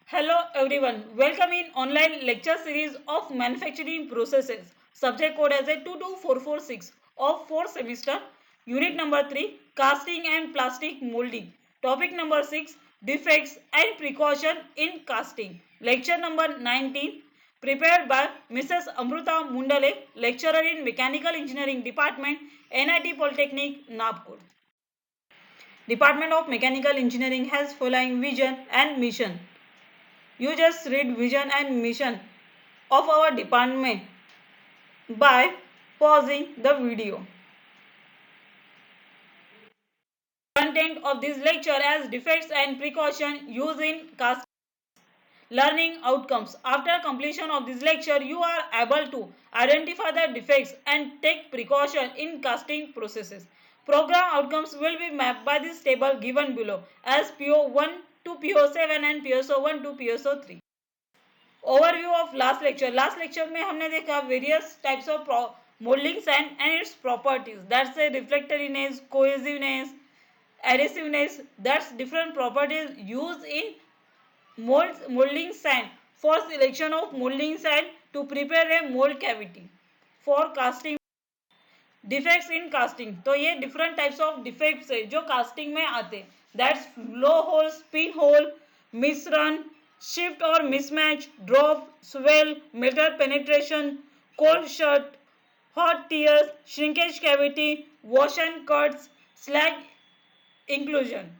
Hello everyone, welcome in online lecture series of manufacturing processes. Subject code as a 22446 of 4th semester. Unit number 3, casting and plastic molding. Topic number 6, defects and precaution in casting. Lecture number 19, prepared by Mrs. Amruta Mundale, lecturer in Mechanical Engineering Department, NIT Polytechnic, Nagpur. Department of Mechanical Engineering has following vision and mission. You just read vision and mission of our department by pausing the video. Content of this lecture as defects and precaution used in casting. Learning outcomes. After completion of this lecture, you are able to identify the defects and take precaution in casting processes. Program outcomes will be mapped by this table given below as PO1 to PO7 and PSO1 to PSO3. Overview of last lecture में हमने देखा various types of moulding sand and its properties that's a refractoriness cohesiveness adhesiveness that's different properties use in molding sand for selection of molding sand to prepare a mold cavity for casting. Defects in casting, तो ये different types of defects है जो casting में आते हैं. That's blow hole, spin hole, मिश्रण, shift और mismatch, drop, swell, metal penetration, cold shut, hot tears, shrinkage cavity, wash and cuts, slag inclusion.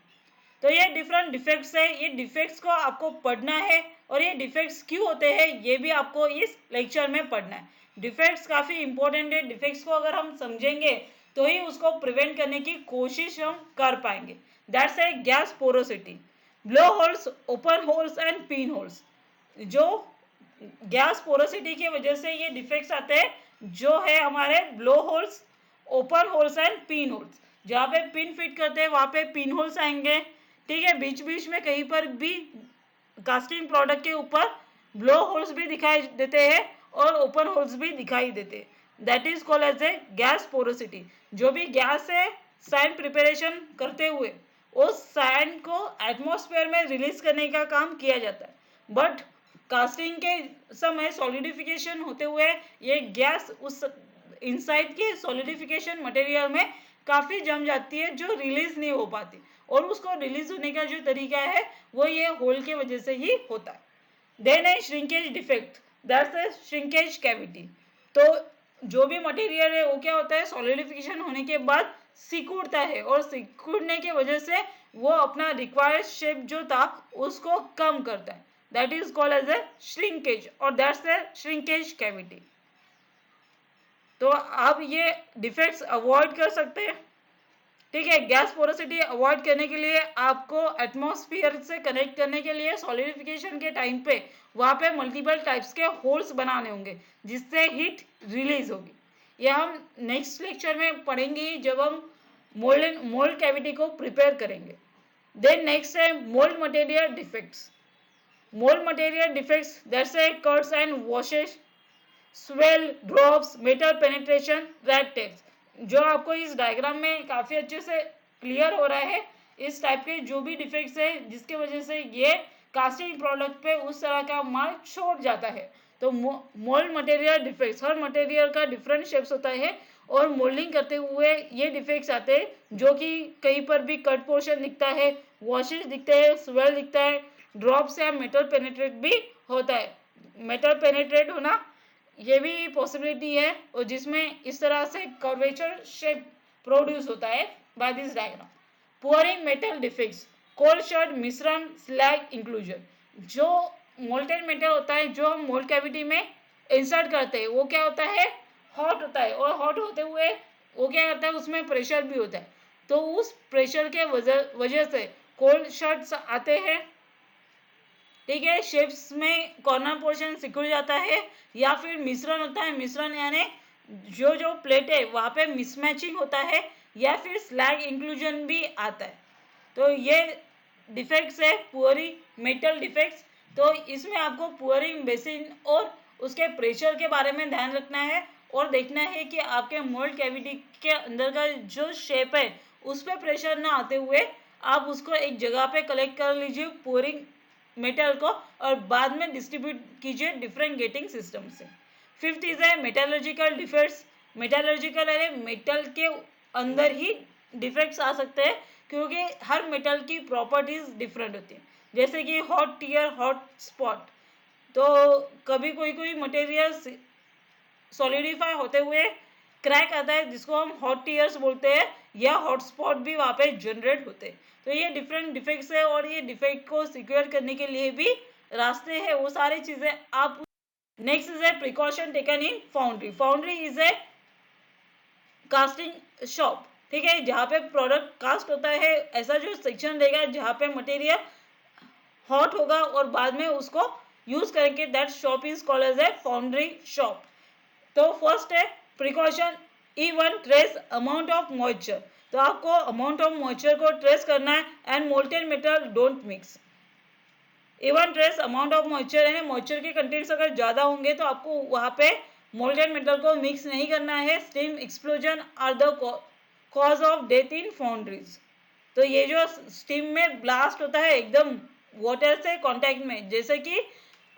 तो ये डिफरेंट डिफेक्ट्स है. ये डिफेक्ट्स को आपको पढ़ना है और ये डिफेक्ट्स क्यों होते हैं ये भी आपको इस लेक्चर में पढ़ना है. डिफेक्ट्स काफ़ी इंपॉर्टेंट है. डिफेक्ट्स को अगर हम समझेंगे तो ही उसको प्रिवेंट करने की कोशिश हम कर पाएंगे. That's a gas porosity, blow holes, open holes and pin holes. जो गैस पोरोसिटी की वजह से ये डिफेक्ट्स आते हैं जो है हमारे blow holes, open holes and pin holes. जहाँ पे पिन फिट करते हैं वहाँ पे पिन होल्स आएंगे. ठीक है, बीच बीच में कहीं पर भी कास्टिंग प्रोडक्ट के ऊपर ब्लो होल्स भी दिखाई देते हैं और ओपन होल्स भी दिखाई देते हैं. That is called as a gas porosity. जो भी गैस है सैंड प्रिपरेशन करते हुए उस सैंड को एटमॉस्फेयर में रिलीज करने का काम किया जाता है. बट कास्टिंग के समय सॉलिडिफिकेशन होते हुए ये गैस उस इनसाइड के सॉलिडिफिकेशन मटेरियल में काफ़ी जम जाती है जो रिलीज नहीं हो पाती. और उसको रिलीज होने का जो तरीका है वो ये होल के वजह से ही होता है. देन है shrinkage defect, that's a shrinkage cavity. तो जो भी मटेरियल है वो क्या होता है, सॉलिडिफिकेशन होने के बाद सिकुड़ता है और सिकुड़ने की वजह से वो अपना रिक्वायर्ड शेप जो था उसको कम करता है. That is called as a shrinkage और दैट्स ए श्रिंकेज कैविटी. तो आप ये डिफेक्ट्स अवॉइड कर सकते हैं. ठीक है, गैस पोरोसिटी अवॉइड करने के लिए आपको एटमॉस्फेयर से कनेक्ट करने के लिए सॉलिडिफिकेशन के टाइम पे वहाँ पे मल्टीपल टाइप्स के होल्स बनाने होंगे जिससे हीट रिलीज होगी. ये हम नेक्स्ट लेक्चर में पढ़ेंगे जब हम मोल्ड कैविटी को प्रिपेयर करेंगे. देन नेक्स्ट है mould material defects. Mould material defects that's a cuts and washes, swell, drops, metal penetration, red tapes. जो आपको इस डायग्राम में काफ़ी अच्छे से क्लियर हो रहा है. इस टाइप के जो भी डिफेक्ट्स है जिसके वजह से ये कास्टिंग प्रोडक्ट पे उस तरह का मार्क छोड़ जाता है. तो मोल्ड मटेरियल डिफेक्ट्स, हर मटेरियल का डिफरेंट शेप्स होता है और मोल्डिंग करते हुए ये डिफेक्ट्स आते हैं जो कि कहीं पर भी कट पोर्शन दिखता है, वॉशेस दिखते हैं, स्वेल दिखता है, ड्रॉप्स या मेटल पेनिट्रेट भी होता है. मेटल पेनिट्रेट होना ये भी पॉसिबिलिटी है और जिसमें इस तरह से कर्वेचर शेप प्रोड्यूस होता है by this diagram. Pouring metal defects, cold shut, misrun, slag inclusion. जो मोल्टेड मेटल होता है जो हम मोल्ड कैविटी में इंसर्ट करते हैं वो क्या होता है, हॉट होता है और हॉट होते हुए वो क्या करता है उसमें प्रेशर भी होता है. तो उस प्रेशर के वजह से कोल्ड शट्स आते हैं. ठीक है, शेप्स में कॉर्नर पोर्शन सिकुड़ जाता है या फिर मिश्रण होता है. मिश्रण यानी जो प्लेट है वहाँ पे मिसमैचिंग होता है या फिर स्लैग इंक्लूजन भी आता है. तो ये डिफेक्ट्स है पुअरिंग मेटल डिफेक्ट्स. तो इसमें आपको पुअरिंग बेसिन और उसके प्रेशर के बारे में ध्यान रखना है और देखना है कि आपके मोल्ड कैविटी के अंदर का जो शेप है उस पर प्रेशर ना आते हुए आप उसको एक जगह पे कलेक्ट कर लीजिए पुअरिंग मेटल को और बाद में डिस्ट्रीब्यूट कीजिए डिफरेंट गेटिंग सिस्टम से। फिफ्थ इज है मेटालर्जिकल डिफेक्ट्स। मेटालर्जिकल है मेटल के अंदर ही डिफेक्ट्स आ सकते हैं, क्योंकि हर मेटल की प्रॉपर्टीज डिफरेंट होती है, जैसे कि हॉट टियर, हॉट स्पॉट। तो कभी कोई कोई मटेरियल सॉलिडिफाई होते हुए क्रैक आता है, जिसको हम हॉट टीयर्स बोलते हैं, या हॉट स्पॉट भी वहाँ पे जनरेट होते हैं। तो ये डिफरेंट डिफेक्ट्स है, और ये डिफेक्ट को सिक्योर करने के लिए भी रास्ते हैं, वो सारी चीज़ें आप। Next is a precaution taken in foundry. Foundry is a casting shop, ठीक है, जहाँ पे प्रोडक्ट कास्ट होता है। ऐसा जो सेक्शन रहेगा जहाँ पे मटेरियल हॉट होगा और बाद में उसको यूज करेंगे, that shop is called as a foundry shop. तो फर्स्ट है precaution, even trace amount of moisture. तो आपको अमाउंट ऑफ मॉइस्चर को ट्रेस करना है, and molten metal don't mix. Even trace amount of moisture, यानी मॉइस्चर के कंटेंट्स अगर ज़्यादा होंगे तो आपको वहाँ पे मोल्टेन मेटल को मिक्स नहीं करना है। Steam explosion are the cause of death in foundries. तो ये जो स्टीम में ब्लास्ट होता है एकदम वाटर से कांटेक्ट में, जैसे कि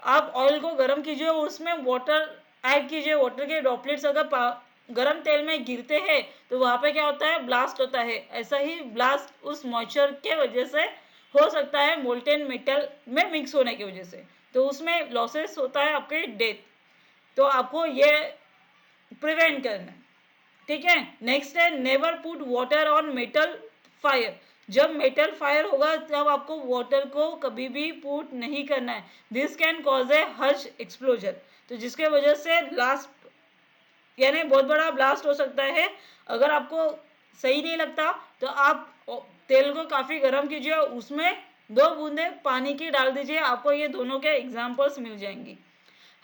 आप ऑयल को गर्म कीजिए, उसमें वाटर ऐड कीजिए, वाटर के ड्रॉपलेट्स अगर गर्म तेल में गिरते हैं तो वहाँ पे क्या होता है, ब्लास्ट होता है। ऐसा ही ब्लास्ट उस मॉइस्चर के वजह से हो सकता है, मोल्टेन मेटल में मिक्स होने की वजह से, तो उसमें लॉसेस होता है आपके डेथ। तो आपको ये प्रिवेंट करना है, ठीक है। नेक्स्ट है never put water on metal fire. जब मेटल फायर होगा तब आपको वाटर को कभी भी पुट नहीं करना है, this can cause a harsh explosion. तो जिसके वजह से ब्लास्ट, यानी बहुत बड़ा ब्लास्ट हो सकता है। अगर आपको सही नहीं लगता तो आप तेल को काफ़ी गर्म कीजिए, उसमें 2 बूंदे पानी की डाल दीजिए, आपको ये दोनों के एग्जाम्पल्स मिल जाएंगी।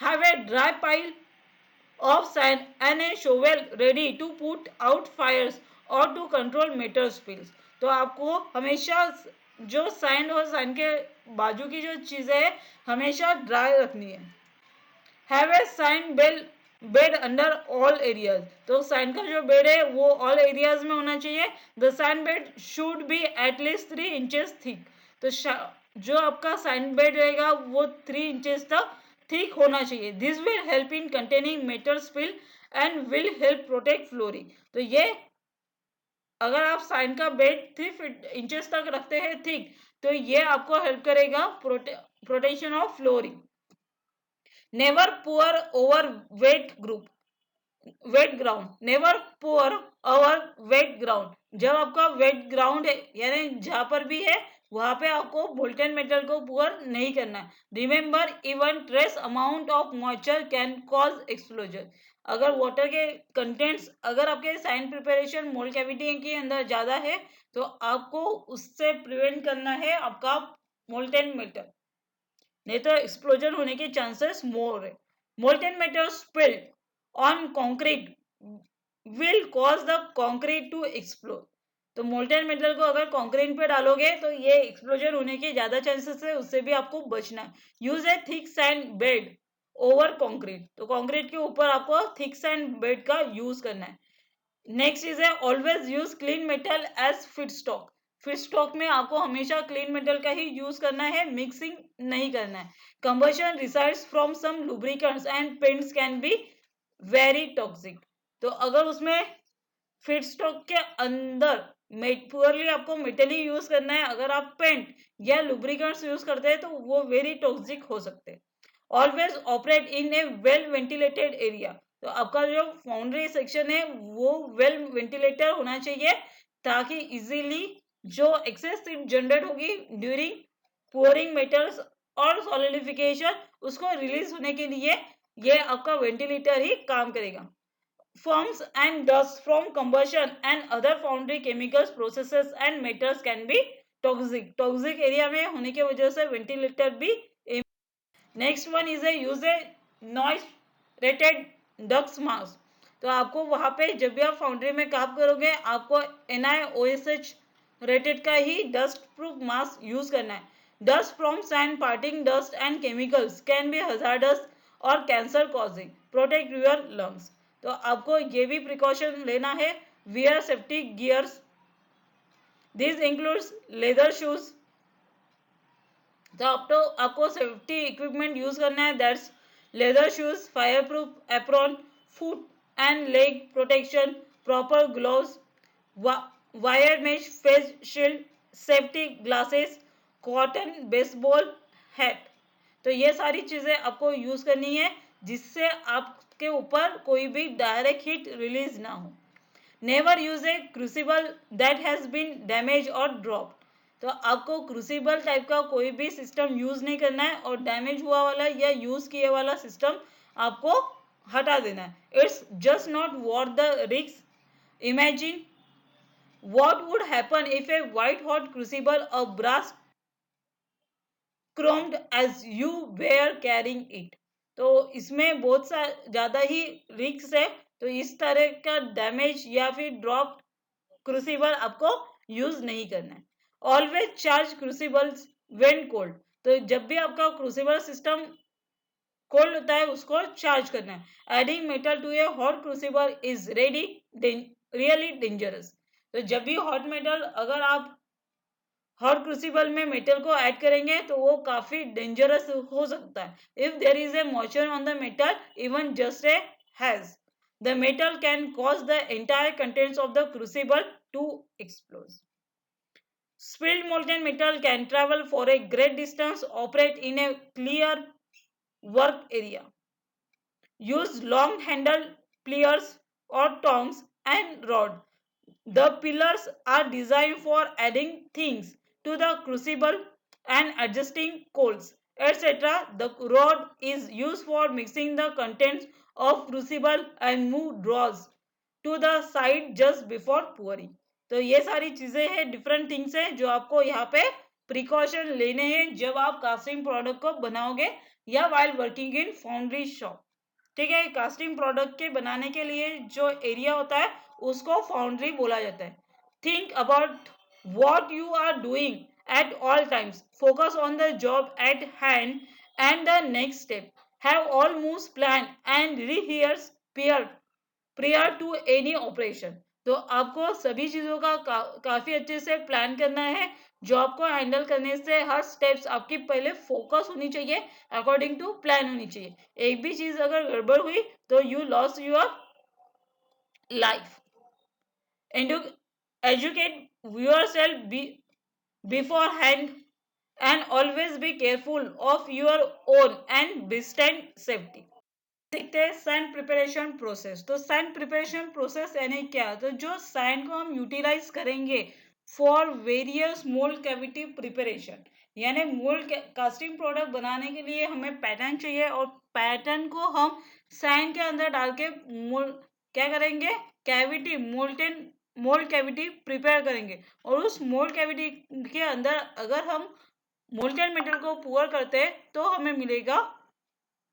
Have a dry pile of sand and a shovel ready to put out fires or to control metal spills। तो आपको हमेशा जो सैंड और सैंड के बाजू की जो चीज़ें है हमेशा ड्राई रखनी है। Have a sand bed under all areas. तो सैंड का जो बेड है वो ऑल एरियाज में होना चाहिए। The sand bed should be at least 3 inches thick. तो जो आपका सैंड बेड रहेगा वो 3 इंचेस तक थिक होना चाहिए। This will help in containing metal spill and will help protect flooring. तो ये अगर आप सैंड का बेड 3 इंचेस तक रखते हैं थिक, तो ये आपको हेल्प करेगा protection of flooring. Never poor over weight ground. Never poor over weight ground. जब आपका वेट ग्राउंड है, यानी जहां पर भी है वहां पे आपको मोल्टेन मेटल को पुअर नहीं करना है। Remember even trace amount of moisture can cause explosion. अगर वाटर के कंटेंट्स अगर आपके साइन प्रिपरेशन मोल्ड कैविटी के अंदर ज्यादा है तो आपको उससे प्रिवेंट करना है आपका मोल्टेन मेटल, नहीं तो एक्सप्लोजन होने के चांसेस मोर है। Molten metal spilled on concrete will cause the concrete to explode. तो मोल्टेन मेटल को अगर कंक्रीट पे डालोगे तो ये एक्सप्लोजन होने के ज्यादा चांसेस है, उससे भी आपको बचना है। Use a thick sand bed over concrete. तो कंक्रीट के ऊपर आपको थिक सैंड बेड का यूज करना है। नेक्स्ट इज है always use clean metal as feed stock. Feed stock में आपको हमेशा क्लीन मेटल का ही यूज करना है, मिक्सिंग नहीं करना है। Combustion residues from some lubricants and paints can be very toxic. तो अगर उसमें फीड स्टॉक के अंदर पुअरली आपको मेटल ही यूज करना है, अगर आप पेंट या लुब्रिकेंट्स यूज करते हैं तो वो वेरी टॉक्सिक हो सकते हैं। Always operate in A well ventilated area. तो आपका जो फाउंड्री सेक्शन है वो वेल वेंटिलेटर होना चाहिए, ताकि इजीली जो एक्सेस हीट जनरेट होगी ड्यूरिंग पोरिंग मेटल्स और सॉलिडिफिकेशन उसको रिलीज होने के लिए ये आपका वेंटिलेटर ही काम करेगा। Fumes and dust from combustion and other foundry chemicals processes and metals can be toxic। Toxic area में होने की वजह से वेंटिलेटर भी। Next one is a use a noise rated डक्स मास्क। तो आपको वहां पे जब भी आप फाउंड्री में काम करोगे आपको NiOSH रेटेड का ही डस्ट प्रूफ मास्क यूज करना है। Dust from sand parting dust and chemicals can be hazardous और cancer causing, protect your lungs. तो आपको ये भी प्रिकॉशन लेना है। Wear safety gears, this includes leather shoes, तो आपको सेफ्टी इक्विपमेंट यूज करना है, that's leather shoes, fire proof apron, foot and leg protection, proper gloves, wire mesh face shield, safety glasses, cotton baseball hat. तो ये सारी चीजें आपको use करनी है जिससे आपके ऊपर कोई भी डायरेक्ट हीट रिलीज ना हो। Never use a crucible that has been damage और ड्रॉप। तो आपको क्रूसिबल टाइप का कोई भी सिस्टम यूज नहीं करना है और डैमेज हुआ वाला या यूज किए वाला सिस्टम आपको हटा देना है। It's just not worth the risk. Imagine what would happen if a white hot crucible of brass chromed as you were carrying it। तो इसमें बहुत सा ज्यादा ही रिस्क है। तो इस तरह का डैमेज या फिर ड्रॉप क्रूसिबल आपको यूज नहीं करना है। Always charge crucibles when cold. तो जब भी आपका क्रूसिबल सिस्टम कोल्ड होता है उसको चार्ज करना है। Adding metal to a hot crucible is really dangerous. तो जब भी हॉट मेटल अगर आप हॉट क्रूसिबल में मेटल को ऐड करेंगे तो वो काफी डेंजरस हो सकता है। If there is a moisture on the metal even just a haze, the metal can cause the entire contents of the crucible to explode. Spilled molten metal can travel for a great distance, operate in a clear work area. Use long handled pliers or tongs and rod. The pillars are designed for adding things to the crucible and adjusting coals, etc. The rod is used for mixing the contents of crucible and move draws to the side just before pouring। तो ये सारी चीजें हैं, different things हैं जो आपको यहाँ पे प्रिकॉशन लेने हैं जब आप कास्टिंग प्रोडक्ट को बनाओगे या while working in foundry shop. ठीक है, कास्टिंग प्रोडक्ट के बनाने के लिए जो एरिया होता है उसको फाउंड्री बोला जाता है। Think about what you are doing at all times, focus on the job at hand and the next step, have all moves planned and rehearse prior to any operation। तो आपको सभी चीजों का काफी अच्छे से प्लान करना है। जॉब को हैंडल करने से हर स्टेप्स आपकी पहले फोकस होनी चाहिए, अकॉर्डिंग टू प्लान होनी चाहिए। एक भी चीज अगर गड़बड़ हुई तो you loss your life. Educate yourself beforehand and always be careful of your own and distant safety। देखते हैं सैंड प्रिपरेशन प्रोसेस। तो सैंड प्रिपरेशन प्रोसेस यानी क्या, तो जो सैंड को हम यूटिलाइज करेंगे for various mould cavity preparation, यानी मोल्ड कास्टिंग प्रोडक्ट बनाने के लिए हमें पैटर्न चाहिए और पैटर्न को हम सैंड के अंदर डाल के मोल्ड क्या करेंगे, कैविटी मोल्ड कैविटी प्रिपेयर करेंगे। और उस मोल्ड कैविटी के अंदर अगर हम मोल्टेन मेटल को पुअर करते हैं तो हमें मिलेगा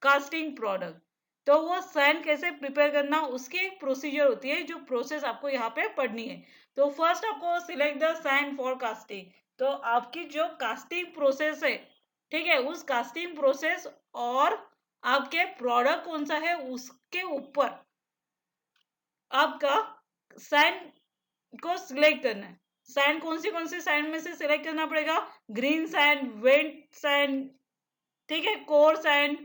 कास्टिंग प्रोडक्ट। तो वो सैंड कैसे प्रिपेयर करना उसकी एक प्रोसीजर होती है जो प्रोसेस आपको यहाँ पे पढ़नी है। तो फर्स्ट आपको select the sand for casting. तो आपकी जो कास्टिंग प्रोसेस है, ठीक है, उस कास्टिंग प्रोसेस और आपके प्रोडक्ट कौन सा है उसके ऊपर आपका सैंड को सिलेक्ट करना है। सैंड कौन सी सैंड में से सिलेक्ट करना पड़ेगा, ग्रीन सैंड, वेट सैंड, ठीक है, कोर सैंड,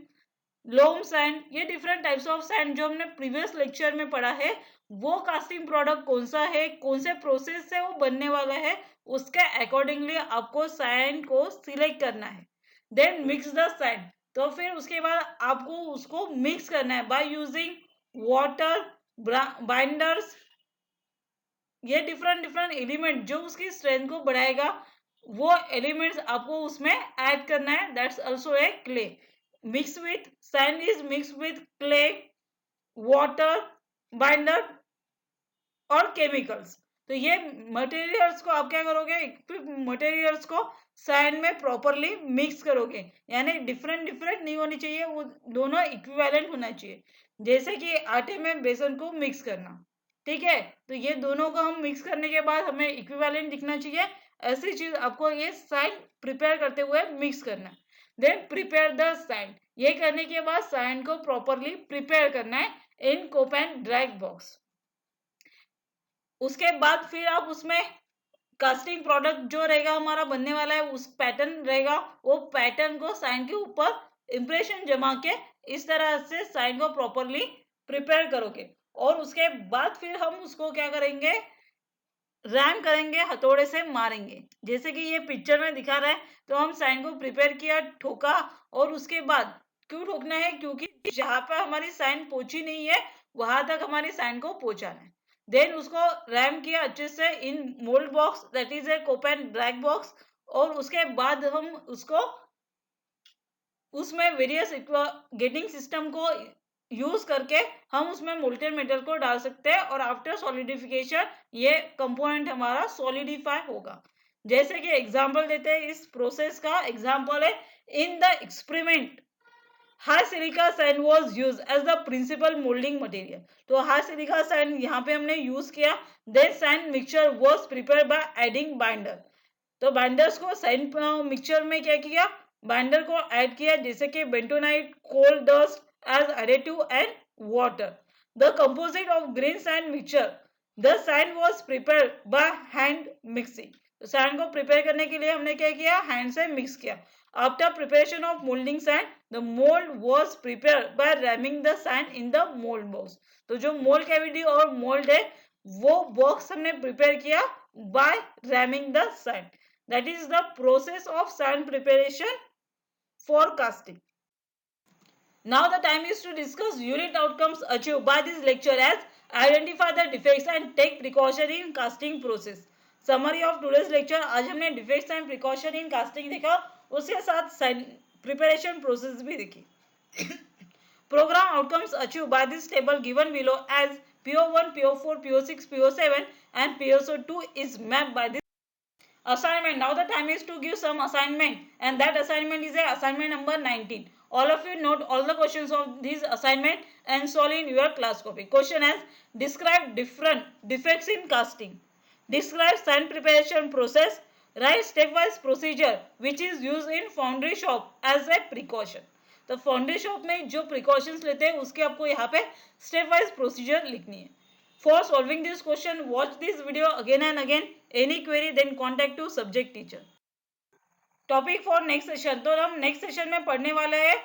लोम सैंड, ये डिफरेंट टाइप्स ऑफ सैंड जो हमने प्रीवियस लेक्चर में पढ़ा है। वो कास्टिंग प्रोडक्ट कौन सा है, कौन से प्रोसेस से वो बनने वाला है, उसके अकॉर्डिंगली आपको सैंड को सिलेक्ट करना है। Then mix the sand. तो फिर उसके बाद आपको उसको मिक्स करना है बाय यूजिंग वाटर, बाइंडर्स, ये डिफरेंट एलिमेंट जो उसकी स्ट्रेंथ को बढ़ाएगा वो एलिमेंट्स आपको उसमें ऐड करना है। That's also a clay. Mix with sand is mix with clay, water, binder और केमिकल्स। तो ये मटेरियल्स को आप क्या करोगे, मटेरियल्स को सैंड में प्रॉपरली मिक्स करोगे, यानी डिफरेंट नहीं होनी चाहिए, वो दोनों इक्विवेलेंट होना चाहिए। जैसे कि आटे में बेसन को मिक्स करना, ठीक है, तो ये दोनों को हम मिक्स करने के बाद हमें इक्विवेलेंट दिखना चाहिए। ऐसी चीज आपको ये सैंड प्रिपेयर करते हुए मिक्स करना है। Then prepare the sand. ये करने के बाद सैंड को प्रॉपरली प्रिपेयर करना है इन कोप एंड ड्रैग बॉक्स। उसके बाद फिर आप उसमें कास्टिंग प्रोडक्ट जो रहेगा हमारा बनने वाला है उस पैटर्न रहेगा, वो पैटर्न को साइन के ऊपर इंप्रेशन जमा के इस तरह से साइन को प्रॉपरली प्रिपेयर करोगे और उसके बाद फिर हम उसको क्या करेंगे, रैम करेंगे, हथौड़े से मारेंगे। जैसे कि ये पिक्चर में दिखा रहा है, तो हम साइन को प्रिपेयर किया, ठोका और उसके बाद क्यों ठोकना है, क्योंकि जहां पर हमारी साइन पहुंची नहीं है वहां तक हमारी साइन को पहुंचाना है। देन उसको रैम किया अच्छे से in mould box, that is a cope and drag box, और उसके बाद हम उसको उसमें वेरियस गेटिंग सिस्टम को यूज करके हम उसमें मोल्टेन मेटल को डाल सकते हैं और आफ्टर सॉलिडिफिकेशन ये कंपोनेंट हमारा सॉलिडिफाई होगा। जैसे कि एग्जांपल देते हैं इस प्रोसेस का, एग्जांपल है in the experiment high silica sand was used as the principal moulding material. तो हाई सिलिका सैंड यहाँ पे हमने यूज किया। Then sand mixture was prepared by adding binder. तो बाइंडर्स को सैंड मिक्सचर में क्या किया, बाइंडर को ऐड किया, जैसे कि bentonite, coal dust as additive and water. The composite of green sand mixture, the sand was prepared by hand mixing. तो सैंड को प्रिपेयर करने के लिए हमने क्या किया, हैंड से मिक्स किया। After preparation of moulding sand, the mould was prepared bye ramming the sand in the mould box. तो जो मोल्ड कैविटी और मोल्ड है वो बॉक्स हमने प्रिपेयर किया by ramming the sand. That is the process of sand preparation for casting. Now the time is to discuss unit outcomes achieved by this lecture as identify the defects and take precaution in casting process. Summary of today's lecture, आज हमने defects and precaution in casting देखा, उसके साथ preparation process भी देखी। Program outcomes achieved by this table given below as PO1, PO4, PO6, PO7 and PO2 is mapped by this assignment. Now the time is to give some assignment, and that assignment is a assignment number 19. All of you note all the questions of this assignment and solve in your class copy. Question as describe different defects in casting, describe sand preparation process, write stepwise procedure which is used in foundry shop as a precaution. तो foundry shop में जो precautions लेते हैं उसके आपको यहाँ पे step wise procedure लिखनी है। For solving this question, watch this video again and again. Any query, then contact to subject teacher. Topic for next session, तो हम नेक्स्ट सेशन में पढ़ने वाले हैं,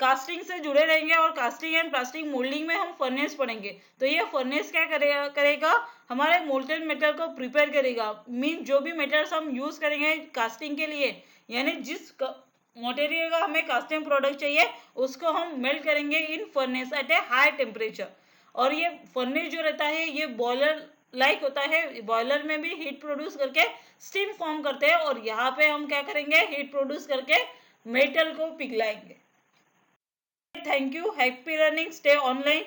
कास्टिंग से जुड़े रहेंगे और कास्टिंग एंड प्लास्टिक मोल्डिंग में हम फर्नेस पढ़ेंगे। तो ये फर्नेस क्या करेगा, हमारे मोल्टेन मेटल को प्रिपेयर करेगा। मीन जो भी मेटल्स हम यूज करेंगे कास्टिंग के लिए, यानी जिस मटेरियल का हमें कास्टिंग प्रोडक्ट चाहिए उसको हम मेल्ट करेंगे इन फर्नेस एट ए हाई टेम्परेचर। और ये फर्नेस जो रहता है ये बॉयलर लाइक होता है, बॉयलर में भी हीट प्रोड्यूस करके स्टीम फॉर्म करते हैं और यहाँ पे हम क्या करेंगे, हीट प्रोड्यूस करके मेटल को पिघलाएंगे। Thank you, happy learning, stay online.